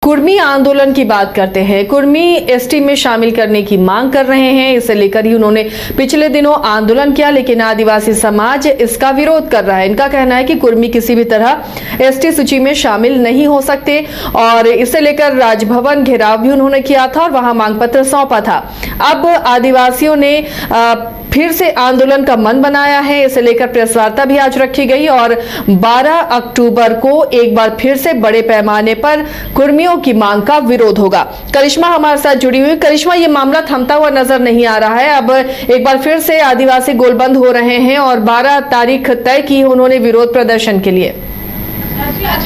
कुर्मी आंदोलन की बात करते हैं। कुर्मी एसटी में शामिल करने की मांग कर रहे हैं। इसे लेकर ही उन्होंने पिछले दिनों आंदोलन किया, लेकिन आदिवासी समाज इसका विरोध कर रहा है। इनका कहना है कि कुर्मी किसी भी तरह एसटी सूची में शामिल नहीं हो सकते और इसे लेकर राजभवन घेराव भी उन्होंने किया था और वहां मांग पत्र सौंपा था। अब आदिवासियों ने फिर से आंदोलन का मन बनाया है। इसे लेकर प्रेस वार्ता भी आज रखी गई और 12 अक्टूबर को एक बार फिर से बड़े पैमाने पर कुर्मियों की मांग का विरोध होगा। करिश्मा हमारे साथ जुड़ी हुई। करिश्मा, ये मामला थमता हुआ नजर नहीं आ रहा है। अब एक बार फिर से आदिवासी गोलबंद हो रहे हैं और 12 तारीख तय की उन्होंने विरोध प्रदर्शन के लिए।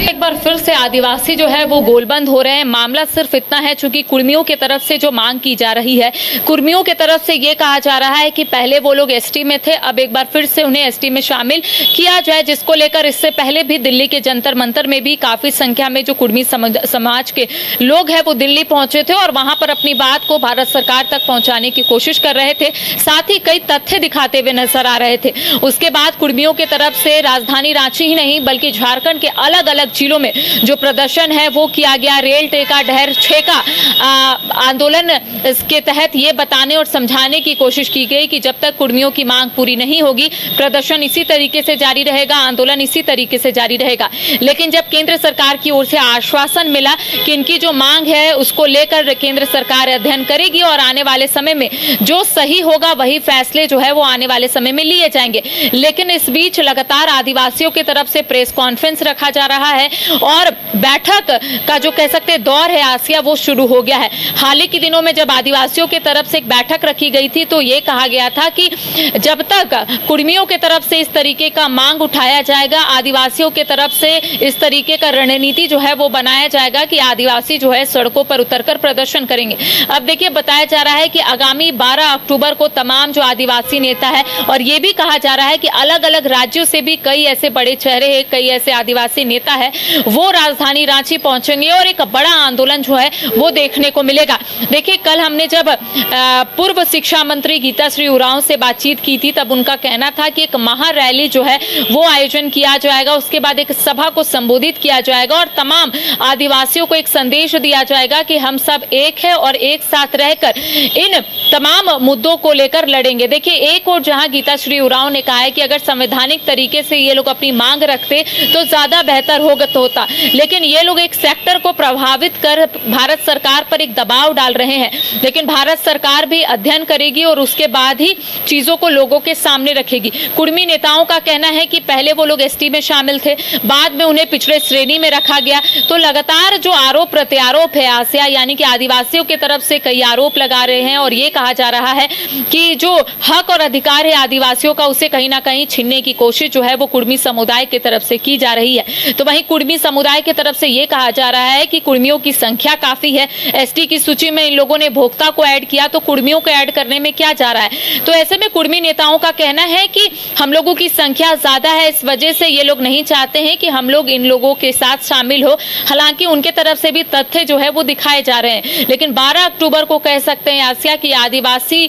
एक बार फिर से आदिवासी जो है वो गोलबंद हो रहे हैं। मामला सिर्फ इतना है, चूंकि कुर्मियों की तरफ से जो मांग की जा रही है, कुर्मियों की तरफ से ये कहा जा रहा है कि पहले वो लोग एसटी में थे, अब एक बार फिर से उन्हें एसटी में शामिल किया जाए, जिसको लेकर इससे पहले भी दिल्ली के जंतर मंतर में भी काफी संख्या में जो कुर्मी समाज के लोग हैं वो दिल्ली पहुंचे थे और वहां पर अपनी बात को भारत सरकार तक पहुंचाने की कोशिश कर रहे थे, साथ ही कई तथ्य दिखाते हुए नजर आ रहे थे। उसके बाद कुर्मियों की तरफ से राजधानी रांची ही नहीं बल्कि झारखंड के अलग अलग जिलों में जो प्रदर्शन है वो किया गया। रेल टेका ढहर छेका आंदोलन के तहत ये बताने और समझाने की कोशिश की गई कि जब तक कुर्मियों की मांग पूरी नहीं होगी प्रदर्शन इसी तरीके से जारी रहेगा, आंदोलन इसी तरीके से जारी रहेगा। लेकिन जब केंद्र सरकार की ओर से आश्वासन मिला कि इनकी जो मांग है उसको लेकर केंद्र सरकार अध्ययन करेगी और आने वाले समय में जो सही होगा वही फैसले जो है वो आने वाले समय में लिए जाएंगे। लेकिन इस बीच लगातार आदिवासियों की तरफ से प्रेस कॉन्फ्रेंस रखा जा रहा है और बैठक का जो कह सकते दौर है आसिया वो शुरू हो गया है। हाल ही के दिनों में जब आदिवासियों की तरफ से एक बैठक रखी गई थी तो ये कहा गया था कि जब तक कुर्मियों की तरफ से इस तरीके का मांग उठाया जाएगा, आदिवासियों की तरफ से इस तरीके का रणनीति जो है वो बनाया जाएगा कि आदिवासी जो है सड़कों पर उतरकर प्रदर्शन करेंगे। अब देखिए, बताया जा रहा है कि आगामी 12 अक्टूबर को तमाम जो आदिवासी नेता है और ये भी कहा जा रहा है कि अलग अलग राज्यों से भी कई ऐसे बड़े चेहरे हैं, कई ऐसे आदिवासी नेता है वो राजधानी रांची पहुंचेंगे और एक बड़ा आंदोलन जो है वो देखने को मिलेगा। देखिए, कल हमने जब पूर्व शिक्षा मंत्री गीताश्री उरांव से बातचीत की थी तब उनका कहना था कि एक महा रैली जो है वो आयोजन किया जाएगा, उसके बाद एक सभा को संबोधित किया जाएगा और तमाम आदिवासियों को एक संदेश दिया जाएगा कि हम सब एक है और एक साथ रहकर इन तमाम मुद्दों को लेकर लड़ेंगे। देखिए, एक और जहां गीताश्री उरांव ने कहा है कि अगर संवैधानिक तरीके से ये लोग अपनी मांग रखते तो ज्यादा बेहतर होता, लेकिन ये लोग एक सेक्टर को प्रभावित कर भारत सरकार पर एक दबाव डाल रहे हैं। लेकिन भारत सरकार भी अध्ययन करेगी और उसके बाद ही चीजों को लोगों के सामने रखेगी। कुर्मी नेताओं का कहना है कि पहले वो लोग एसटी में शामिल थे, बाद में उन्हें पिछड़े श्रेणी में रखा गया। तो लगातार जो आरोप प्रत्यारोप है आसिया, यानी कि आदिवासियों की तरफ से कई आरोप लगा रहे हैं और ये कहा जा रहा है कि जो हक और अधिकार है आदिवासियों का उसे कहीं ना कहीं छीनने की कोशिश जो है वो कुर्मी समुदाय की तरफ से की जा रही है। तो वहीं कुर्मी समुदाय की तरफ से यह कहा जा रहा है कि कुर्मियों की संख्या काफी है, एसटी की सूची में इन लोगों ने भोक्ता को ऐड किया तो कुर्मियों को ऐड करने में क्या जा रहा है। तो ऐसे में कुर्मी नेताओं का कहना है कि हम लोगों की संख्या ज्यादा है, इस वजह से ये लोग नहीं चाहते हैं कि हम लोग इन लोगों के साथ शामिल हो। हालांकि उनके तरफ से भी तथ्य जो है वो दिखाए जा रहे हैं। लेकिन 12 अक्टूबर को कह सकते हैं आसिया की आदिवासी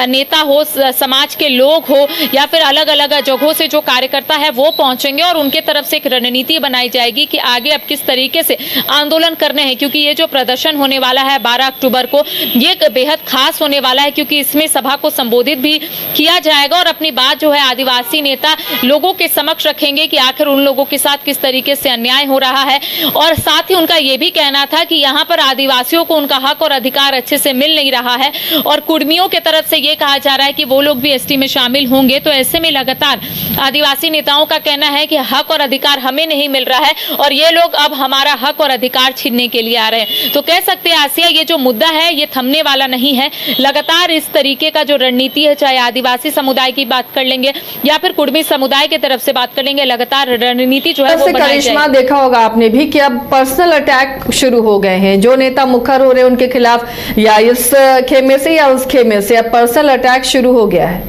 नेता हो, समाज के लोग हो या फिर अलग अलग जगहों से जो कार्यकर्ता है वो पहुंचेंगे और उनके तरफ से एक रणनीति बनाई जाएगी कि आगे अब किस तरीके से आंदोलन करने हैं। क्योंकि ये जो प्रदर्शन होने वाला है 12 अक्टूबर को ये बेहद खास होने वाला है, क्योंकि इसमें सभा को संबोधित भी किया जाएगा और अपनी बात जो है आदिवासी नेता लोगों के समक्ष रखेंगे कि आखिर उन लोगों के साथ किस तरीके से अन्याय हो रहा है। और साथ ही उनका ये भी कहना था कि यहाँ पर आदिवासियों को उनका हक और अधिकार अच्छे से मिल नहीं रहा है और कुर्मियों की तरफ से ये कहा जा रहा है कि वो लोग भी एसटी में शामिल होंगे। तो ऐसे में लगातार आदिवासी नेताओं का कहना है कि हक और अधिकार हमें नहीं मिल रहा है और ये लोग अब हमारा हक और अधिकार छीनने के लिए आ रहे हैं। तो कह सकते हैं आसिया, ये जो मुद्दा है ये थमने वाला नहीं है। लगातार इस तरीके का जो रणनीति है, चाहे आदिवासी समुदाय की बात कर लेंगे या फिर कुर्मी समुदाय की तरफ से बात कर लेंगे, लगातार रणनीति जो है वो बनाई जाएगी। देखा होगा आपने भी कि अब पर्सनल अटैक शुरू हो गए हैं। जो नेता मुखर हो रहे हैं उनके खिलाफ या इस खेमे से या उस खेमे से अब पर्सनल अटैक शुरू हो गया है।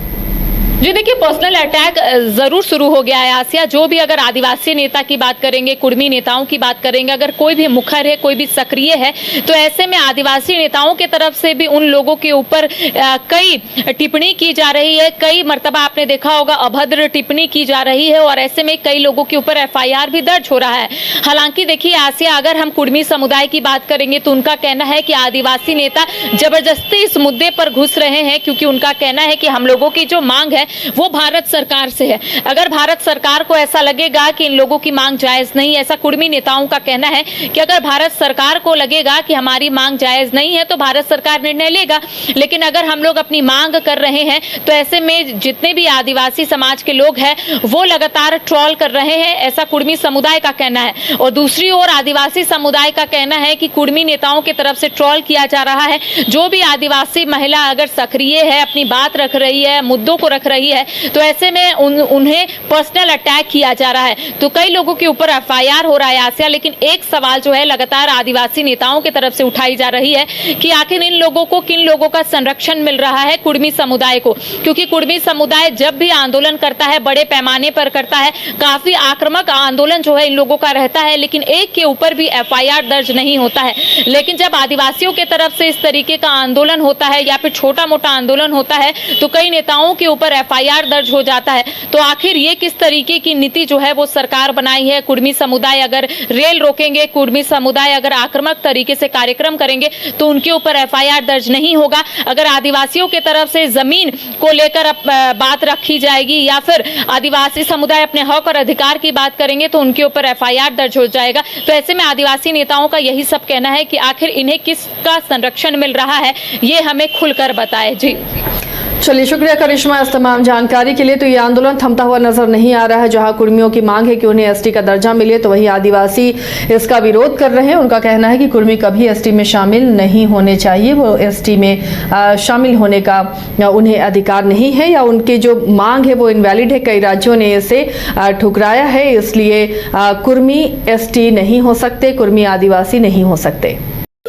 जी देखिए, पर्सनल अटैक जरूर शुरू हो गया है आसिया। जो भी अगर आदिवासी नेता की बात करेंगे, कुर्मी नेताओं की बात करेंगे, अगर कोई भी मुखर है, कोई भी सक्रिय है, तो ऐसे में आदिवासी नेताओं के तरफ से भी उन लोगों के ऊपर कई टिप्पणी की जा रही है। कई मर्तबा आपने देखा होगा अभद्र टिप्पणी की जा रही है और ऐसे में कई लोगों के ऊपर FIR भी दर्ज हो रहा है। हालांकि देखिए आसिया, अगर हम कुर्मी समुदाय की बात करेंगे तो उनका कहना है कि आदिवासी नेता जबरदस्ती इस मुद्दे पर घुस रहे हैं, क्योंकि उनका कहना है कि हम लोगों की जो मांग है वो भारत सरकार से है। अगर भारत सरकार को ऐसा लगेगा कि इन लोगों की मांग जायज नहीं, ऐसा कुर्मी नेताओं का कहना है कि अगर भारत सरकार को लगेगा कि हमारी मांग जायज नहीं है तो भारत सरकार निर्णय लेगा। लेकिन अगर हम लोग अपनी मांग कर रहे हैं तो ऐसे में जितने भी आदिवासी समाज के लोग हैं वो लगातार ट्रोल कर रहे हैं, ऐसा कुर्मी समुदाय का कहना है। और दूसरी ओर आदिवासी समुदाय का कहना है कि कुर्मी नेताओं की तरफ से ट्रोल किया जा रहा है। जो भी आदिवासी महिला अगर सक्रिय है, अपनी बात रख रही है, मुद्दों को रख रही है, तो ऐसे में उन्हें पर्सनल अटैक किया जा रहा है। तो कई लोगों के ऊपर FIR हो रहा है आसिया। लेकिन एक सवाल जो है लगातार आदिवासी नेताओं की तरफ से उठाई जा रही है कि आखिर इन लोगों को, किन लोगों का संरक्षण मिल रहा है कुर्मी समुदाय को। क्योंकि कुर्मी समुदाय जब भी आंदोलन करता है बड़े पैमाने पर करता है, काफी आक्रामक आंदोलन जो है इन लोगों का रहता है, लेकिन एक के ऊपर भी FIR दर्ज नहीं होता है। लेकिन जब आदिवासियों की तरफ से इस तरीके का आंदोलन होता है या फिर छोटा मोटा आंदोलन होता है तो कई नेताओं के ऊपर FIR दर्ज हो जाता है। तो आखिर ये किस तरीके की नीति जो है वो सरकार बनाई है? कुर्मी समुदाय अगर रेल रोकेंगे, कुर्मी समुदाय अगर आक्रामक तरीके से कार्यक्रम करेंगे तो उनके ऊपर FIR दर्ज नहीं होगा। अगर आदिवासियों की तरफ से जमीन को लेकर बात रखी जाएगी या फिर आदिवासी समुदाय अपने हक और अधिकार की बात करेंगे तो उनके ऊपर FIR दर्ज हो जाएगा। तो ऐसे में आदिवासी नेताओं का यही सब कहना है कि आखिर इन्हें किसका संरक्षण मिल रहा है, ये हमें खुलकर बताएं। जी चलिए, शुक्रिया करिश्मा इस तमाम जानकारी के लिए। तो ये आंदोलन थमता हुआ नजर नहीं आ रहा है। जहां कुर्मियों की मांग है कि उन्हें ST का दर्जा मिले, तो वही आदिवासी इसका विरोध कर रहे हैं। उनका कहना है कि कुर्मी कभी ST में शामिल नहीं होने चाहिए, वो ST में शामिल होने का उन्हें अधिकार नहीं है, या उनकी जो मांग है वो इनवैलिड है। कई राज्यों ने इसे ठुकराया है, इसलिए कुर्मी ST नहीं हो सकते, कुर्मी आदिवासी नहीं हो सकते।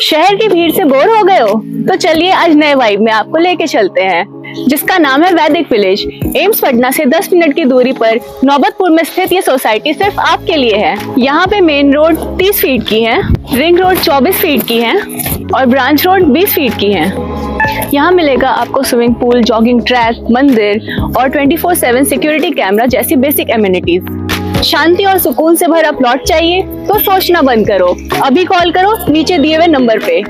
शहर की भीड़ से बोर हो गए हो? तो चलिए आज नए वाइब में आपको लेके चलते हैं, जिसका नाम है वैदिक विलेज। एम्स पटना से 10 मिनट की दूरी पर नौबतपुर में स्थित ये सोसाइटी सिर्फ आपके लिए है। यहाँ पे मेन रोड 30 फीट की है, रिंग रोड 24 फीट की है और ब्रांच रोड 20 फीट की है। यहाँ मिलेगा आपको स्विमिंग पूल, जॉगिंग ट्रैक, मंदिर और 24/7 सिक्योरिटी कैमरा जैसी बेसिक एमिनिटीज। शांति और सुकून से भरा प्लॉट चाहिए तो सोचना बंद करो, अभी कॉल करो नीचे दिए हुए नंबर पे।